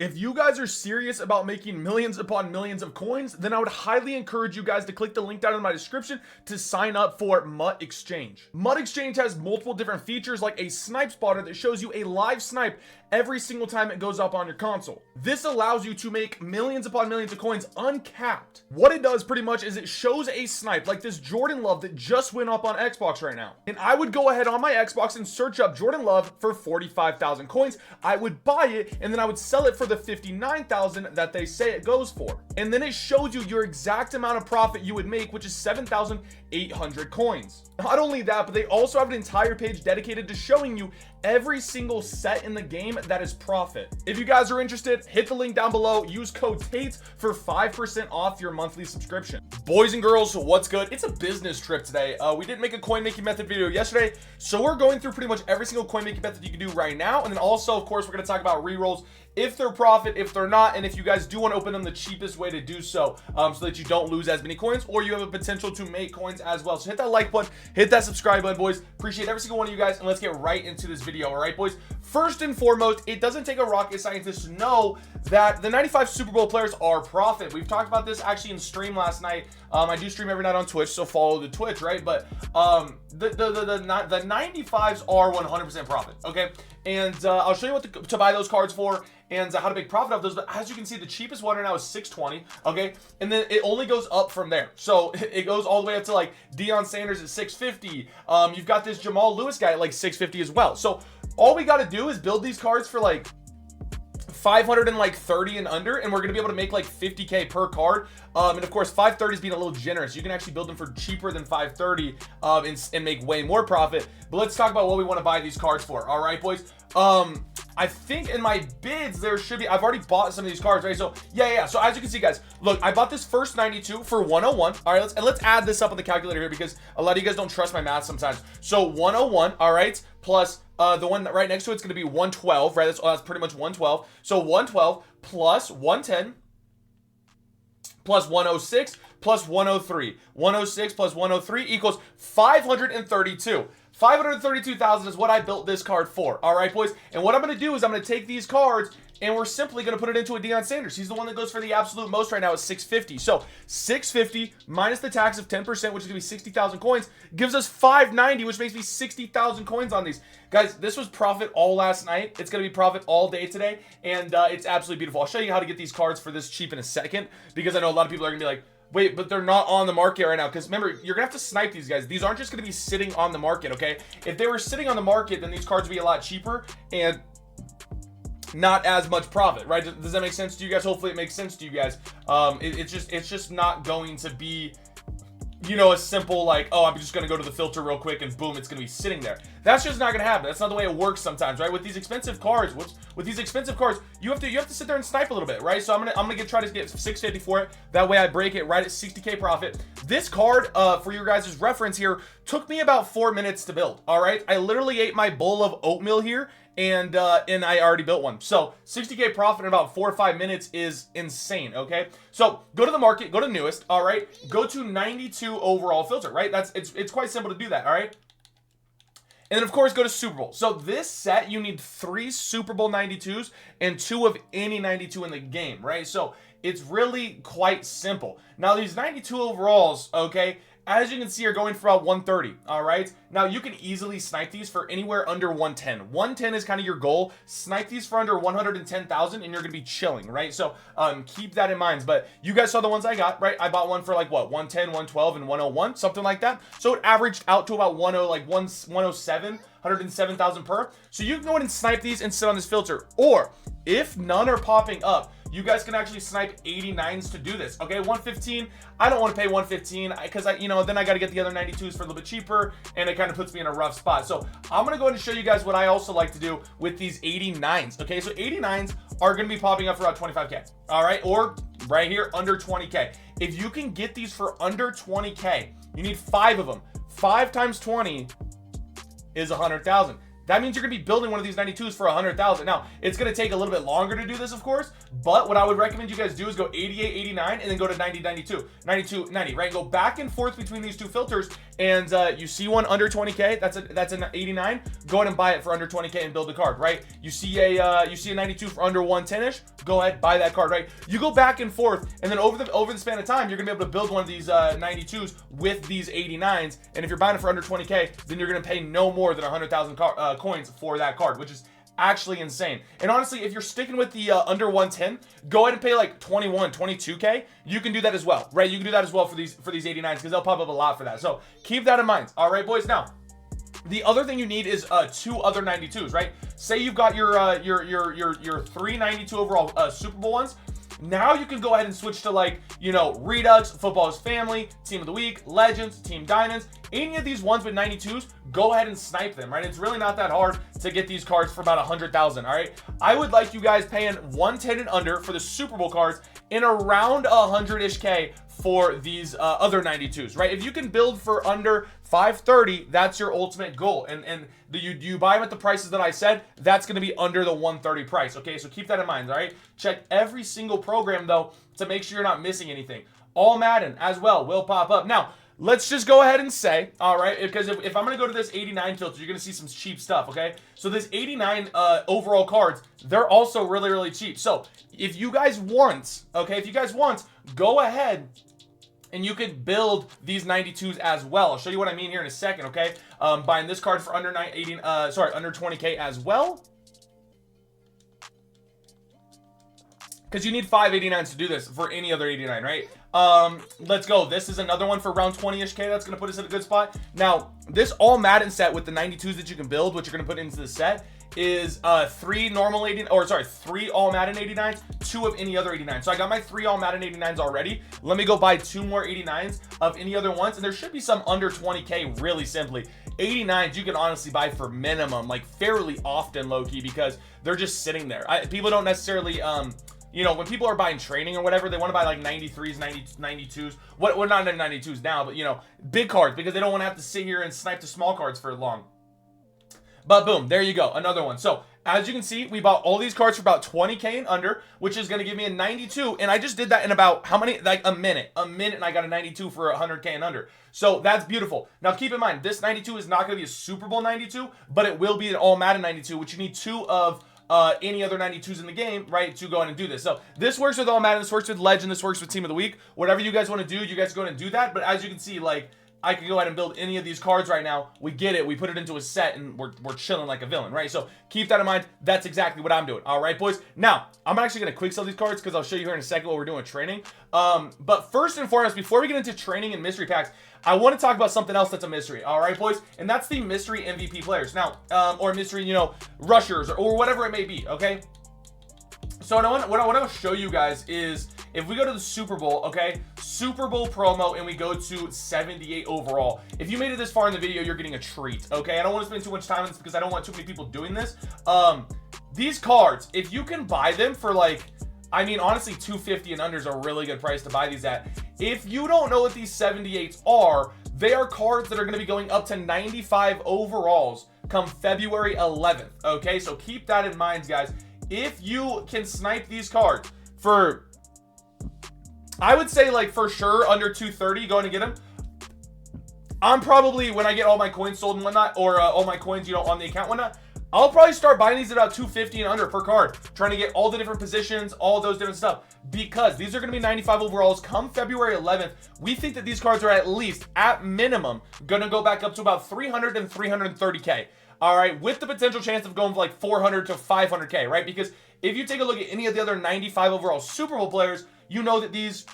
If you guys are serious about making millions upon millions of coins, then I would highly encourage you guys to click the link down in my description to sign up for MUT Exchange. MUT Exchange has multiple different features like a snipe spotter that shows you a live snipe every single time it goes up on your console. This allows you to make millions upon millions of coins uncapped. What it does pretty much is it shows a snipe like this Jordan Love that just went up on Xbox right now. And I would go ahead on my Xbox and search up Jordan Love for 45,000 coins. I would buy it and then I would sell it for the 59,000 that they say it goes for. And then it shows you your exact amount of profit you would make, which is 7,800 coins. Not only that, but they also have an entire page dedicated to showing you every single set in the game that is profit. If you guys are interested, hit the link down below, use code TATES for 5% off your monthly subscription. Boys and girls, what's good? It's a business trip today. We didn't make a coin making method video yesterday, so we're going through pretty much every single coin making method you can do right now. And then also, of course, we're going to talk about rerolls, if they're profit, if they're not, and if you guys do want to open them, the cheapest way to do so, so that you don't lose as many coins or you have a potential to make coins as well. So hit that like button, hit that subscribe button, boys. Appreciate every single one of you guys, and let's get right into this video. All right, boys. First and foremost, it doesn't take a rocket scientist to know that the 95 Super Bowl players are profit. We've talked about this actually in stream last night. I do stream every night on Twitch, so follow the Twitch, right? But the 95s are 100% profit, okay? And I'll show you what to buy those cards for and how to make profit of those. But as you can see, the cheapest one right now is 620, okay? And then it only goes up from there. So it goes all the way up to like Deion Sanders at 650. You've got this Jamal Lewis guy at like 650 as well. So all we got to do is build these cards for like 530 and under, and we're gonna be able to make like 50k per card. And of course 530 is being a little generous. You can actually build them for cheaper than 530 and make way more profit. But let's talk about what we want to buy these cards for. All right, boys. I think in my bids there should be, I've already bought some of these cards, right? So yeah. So as you can see, guys, look, I bought this first 92 for 101. All right, let's add this up on the calculator here because a lot of you guys don't trust my math sometimes. So 101, all right, plus the one right next to it's going to be 112, right? That's pretty much 112. So 112 plus 110 plus 106 plus 103. 106 plus 103 equals 532. 532,000 is what I built this card for. All right, boys. And what I'm going to do is I'm going to take these cards and we're simply going to put it into a Deion Sanders. He's the one that goes for the absolute most right now at 650. So 650 minus the tax of 10%, which is going to be 60,000 coins, gives us 590, which makes me 60,000 coins on these. Guys, this was profit all last night. It's going to be profit all day today, and it's absolutely beautiful. I'll show you how to get these cards for this cheap in a second, because I know a lot of people are going to be like, wait, but they're not on the market right now. Because remember, you're going to have to snipe these guys. These aren't just going to be sitting on the market, okay? If they were sitting on the market, then these cards would be a lot cheaper and not as much profit, right? Does that make sense to you guys? Hopefully it makes sense to you guys. It's just not going to be, you know, a simple like, oh, I'm just going to go to the filter real quick and boom, it's going to be sitting there. That's just not going to happen. That's not the way it works sometimes, right? With these expensive cards, with these expensive cards, you have to sit there and snipe a little bit, right? So I'm gonna try to get 650 for it. That way I break it right at 60k profit. This card, for your guys' reference here, took me about 4 minutes to build. All right, I literally ate my bowl of oatmeal here, and I already built one. So 60k profit in about 4 or 5 minutes is insane. Okay, so go to the market, go to newest. All right, go to 92 overall filter. Right, it's quite simple to do that. All right. And then, of course, go to Super Bowl. So this set, you need 3 Super Bowl 92s and 2 of any 92 in the game, right? So it's really quite simple. Now, these 92 overalls, okay, as you can see, are going for about 130, all right? Now, you can easily snipe these for anywhere under 110. 110 is kind of your goal. Snipe these for under 110,000, and you're going to be chilling, right? So keep that in mind. But you guys saw the ones I got, right? I bought one for like, what, 110, 112, and 101, something like that. So it averaged out to about 107, 107,000 per. So you can go ahead and snipe these and sit on this filter. Or if none are popping up, you guys can actually snipe 89s to do this. Okay, 115. I don't want to pay 115 because then I got to get the other 92s for a little bit cheaper, and it kind of puts me in a rough spot. So I'm gonna go ahead and show you guys what I also like to do with these 89s. Okay, so 89s are gonna be popping up for about 25k. All right, or right here under 20k. If you can get these for under 20k, you need 5 of them. 5 times 20 is 100,000. that means you're gonna be building one of these 92s for 100,000. Now, it's gonna take a little bit longer to do this, of course, but what I would recommend you guys do is go 88, 89, and then go to 90, 92, 92, 90, right? Go back and forth between these two filters, and you see one under 20K, that's an 89, go ahead and buy it for under 20K and build the card, right? You see a 92 for under 110-ish, go ahead, buy that card, right? You go back and forth, and then over the span of time, you're gonna be able to build one of these 92s with these 89s, and if you're buying it for under 20K, then you're gonna pay no more than 100,000 coins for that card, which is actually insane. And honestly, if you're sticking with the under 110, go ahead and pay like 21, 22K. You can do that as well, right? You can do that as well for these 89s because they'll pop up a lot for that. So keep that in mind. All right, boys. Now, the other thing you need is 2 other 92s, right? Say you've got your 3 92 overall Super Bowl ones. Now you can go ahead and switch to, like, you know, Redux, Football's Family, Team of the Week, Legends, Team Diamonds. Any of these ones with 92s, go ahead and snipe them, right? It's really not that hard to get these cards for about 100,000, all right? I would like you guys paying 110 and under for the Super Bowl cards and around 100-ish K for these other 92s, right? If you can build for under 530, that's your ultimate goal. And you buy them at the prices that I said, that's going to be under the 130 price, okay? So keep that in mind, all right? Check every single program, though, to make sure you're not missing anything. All-Madden as well will pop up. Now, let's just go ahead and say, all right, because if I'm going to go to this 89 filter, you're going to see some cheap stuff, okay? So this 89 overall cards, they're also really, really cheap. So if you guys want, okay, if you guys want, go ahead and you could build these 92s as well. I'll show you what I mean here in a second, okay? Buying this card for under 20K as well. Because you need 5 89s to do this for any other 89, right? Let's go. This is another one for around 20-ish K. That's going to put us in a good spot. Now, this All-Madden set with the 92s that you can build, which you're going to put into the set, is 3 All-Madden 89s, 2 of any other 89s. So I got my 3 All-Madden 89s already. Let me go buy 2 more 89s of any other ones, and there should be some under 20K really simply. 89s you can honestly buy for minimum, like fairly often, low-key, because they're just sitting there. People don't necessarily, you know, when people are buying training or whatever, they want to buy like 93s, 92s. Well, not 92s now, but, you know, big cards, because they don't want to have to sit here and snipe the small cards for long. But boom, there you go, another one. So as you can see, we bought all these cards for about 20K and under, which is going to give me a 92. And I just did that in about how many? Like a minute, and I got a 92 for 100K and under. So that's beautiful. Now keep in mind, this 92 is not going to be a Super Bowl 92, but it will be an All-Madden 92, which you need 2 of any other 92s in the game, right, to go ahead and do this. So this works with All-Madden, this works with Legend, this works with Team of the Week. Whatever you guys want to do, you guys go ahead and do that. But as you can see, like, I can go ahead and build any of these cards right now. We get it. We put it into a set, and we're chilling like a villain, right? So keep that in mind. That's exactly what I'm doing. All right, boys. Now, I'm actually going to quick sell these cards because I'll show you here in a second what we're doing with training. But first and foremost, before we get into training and mystery packs, I want to talk about something else that's a mystery. All right, boys? And that's the mystery MVP players. Now, or mystery, you know, rushers or whatever it may be, okay? So what I want to show you guys is if we go to the Super Bowl, okay, Super Bowl promo, and we go to 78 overall. If you made it this far in the video, you're getting a treat, okay? I don't want to spend too much time on this because I don't want too many people doing this. These cards, if you can buy them for, like, I mean, honestly, 250 and under is a really good price to buy these at. If you don't know what these 78s are, they are cards that are going to be going up to 95 overalls come February 11th, okay? So keep that in mind, guys. If you can snipe these cards for, I would say, like, for sure under 230, going to get them. I'm probably, when I get all my coins sold and whatnot, or all my coins, you know, on the account and whatnot, I'll probably start buying these at about 250 and under per card, trying to get all the different positions, all those different stuff, because these are going to be 95 overalls come February 11th. We think that these cards are at least, at minimum, going to go back up to about 300 and 330K. All right, with the potential chance of going from like 400 to 500K, right? Because if you take a look at any of the other 95 overall Super Bowl players, you know that these,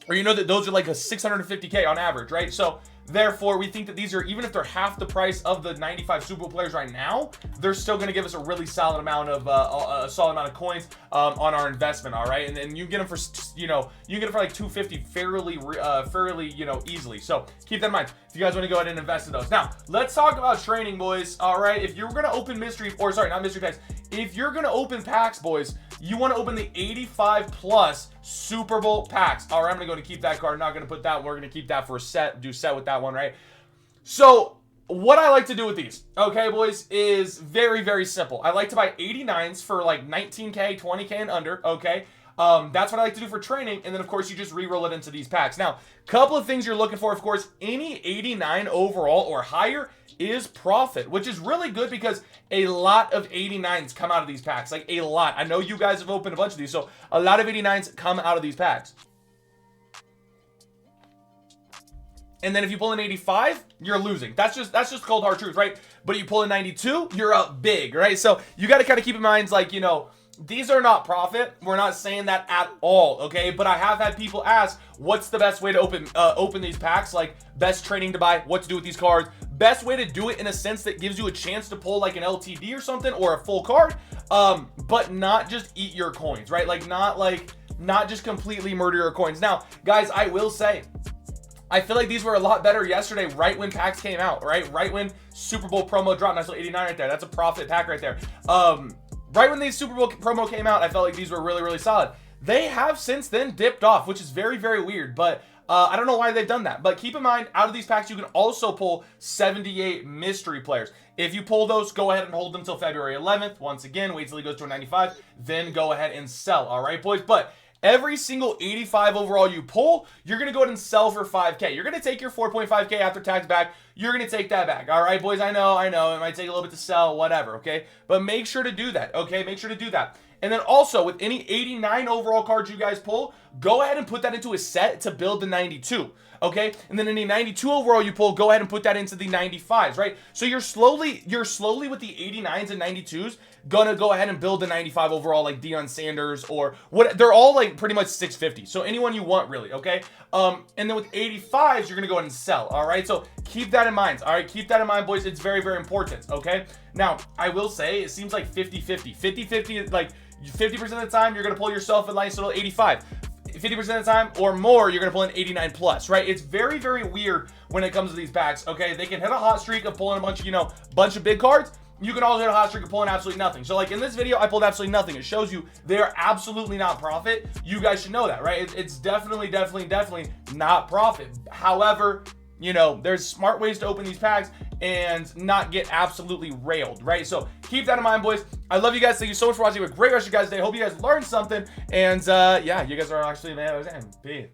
or you know that those are like a 650K on average, right? So therefore, we think that these are, even if they're half the price of the 95 Super Bowl players right now, they're still going to give us a really solid amount of coins on our investment. All right, and then you get them for, you know, you get it for like 250 fairly, you know, easily. So keep that in mind if you guys want to go ahead and invest in those. Now let's talk about training, boys. All right, if you're going to open mystery, or sorry, not mystery packs. If you're going to open packs, boys, you want to open the 85 plus Super Bowl packs. All right, I'm going to go and keep that card. I'm not going to put that. We're going to keep that for a set. Do set with that one, right? So what I like to do with these, okay, boys, is very, very simple. I like to buy 89s for like 19K, 20K and under, okay? That's what I like to do for training, and then, of course, you just re-roll it into these packs. Now, couple of things you're looking for, of course, any 89 overall or higher is profit, which is really good because a lot of 89s come out of these packs, like a lot. I know you guys have opened a bunch of these, so a lot of 89s come out of these packs. And then if you pull an 85, you're losing. That's just cold hard truth, right? But you pull a 92, you're up big, right? So you got to kind of keep in mind, like, you know, these are not profit. We're not saying that at all, okay? But I have had people ask, what's the best way to open these packs? Like, best training to buy, what to do with these cards. Best way to do it in a sense that gives you a chance to pull like an LTD or something or a full card, but not just eat your coins, right? Not just completely murder your coins. Now, guys, I will say, I feel like these were a lot better yesterday, right when packs came out, right? Right when Super Bowl promo dropped. Nice little 89 right there. That's a profit pack right there. Right when these Super Bowl promo came out, I felt like these were really, really solid. They have since then dipped off, which is very, very weird, but I don't know why they've done that. But keep in mind, out of these packs, you can also pull 78 mystery players. If you pull those, go ahead and hold them till February 11th. Once again, wait till he goes to a 95, then go ahead and sell. All right, boys? But every single 85 overall you pull, you're going to go ahead and sell for 5K. You're going to take your 4.5K after tax back. You're going to take that back. All right, boys? I know. It might take a little bit to sell, whatever, okay? But make sure to do that, okay? Make sure to do that. And then also, with any 89 overall cards you guys pull, go ahead and put that into a set to build the 92, okay? And then any 92 overall you pull, go ahead and put that into the 95s, right? So you're slowly with the 89s and 92s gonna go ahead and build the 95 overall, like Deion Sanders or what. They're all like pretty much 650. So anyone you want, really, okay? And then with 85s, you're gonna go ahead and sell, all right? So keep that in mind, all right? Keep that in mind, boys. It's very, very important, okay? Now, I will say it seems like 50-50. 50-50, like 50% of the time, you're gonna pull yourself a nice little 85. 50% of the time or more, you're gonna pull an 89 plus, right? It's very, very weird when it comes to these packs, okay? They can hit a hot streak of pulling a bunch of, bunch of big cards. You can also hit a hot streak of pulling absolutely nothing. So like in this video, I pulled absolutely nothing. It shows you they are absolutely not profit. You guys should know that, right? It's definitely not profit. However, there's smart ways to open these packs and not get absolutely railed, right? So keep that in mind, boys. I love you guys. Thank you so much for watching. Have a great rest of your guys' day. Hope you guys learned something. And yeah, you guys are actually, man, peace.